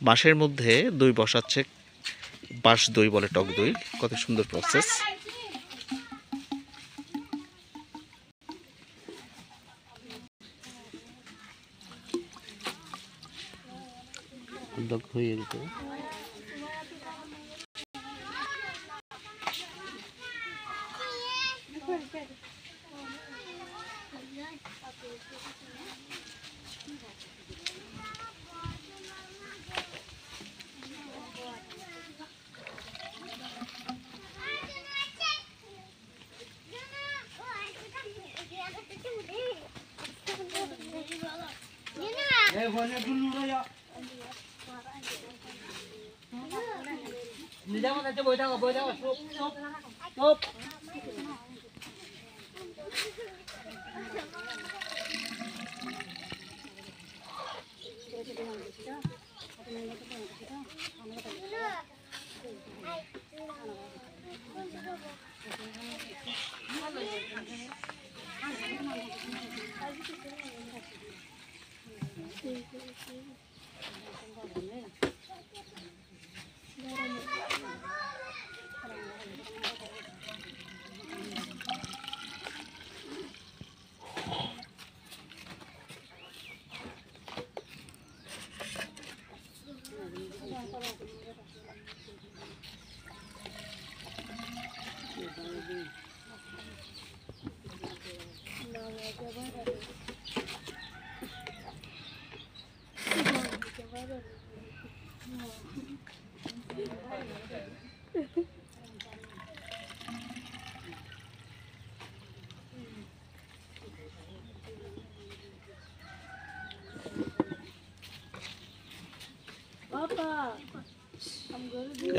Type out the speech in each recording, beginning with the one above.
বাঁশের মধ্যে দই বসাচ্ছে, বাঁশ দই বলে, টক দই। কত সুন্দর প্রসেস। হয়ে গেছে।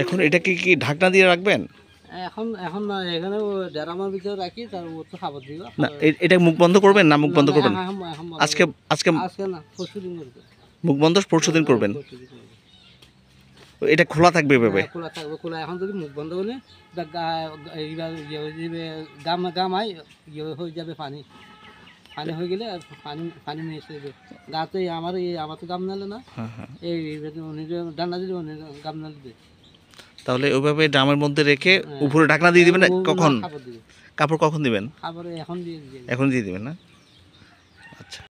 এখন এটাকে কি ঢাকনা দিয়ে রাখবেন? এখন এখন না, এখানে ড্রামার ভিতরে রাখি, তার মধ্যে খাবার দিব না, এটা মুখ বন্ধ করবেন না মুখ বন্ধ করবেন? আজকে আজকে আজকে না, পরশুদিন করব। মুখ বন্ধ পরশুদিন করবেন। এটা খোলা থাকবে এভাবে? খোলা থাকবে, খোলা। এখন যদি মুখ বন্ধ করে এইবার ইয়ে হয়ে যাবে, গামাই ইয়ে হয়ে যাবে, পানি পানি হয়ে গেলে পানি পানি নিয়ে এসে যাবে গাতে। আমার তো গাম নালে না, এই ডান্না দিলে গাম নালে দেবে। তাহলে ওইভাবে ড্রামের মধ্যে রেখে উপরে ঢাকনা দিয়ে দিবেন? কখন কাপড় কখন দিবেন? খাবার এখন দিয়ে এখন দিয়ে দিবেন না?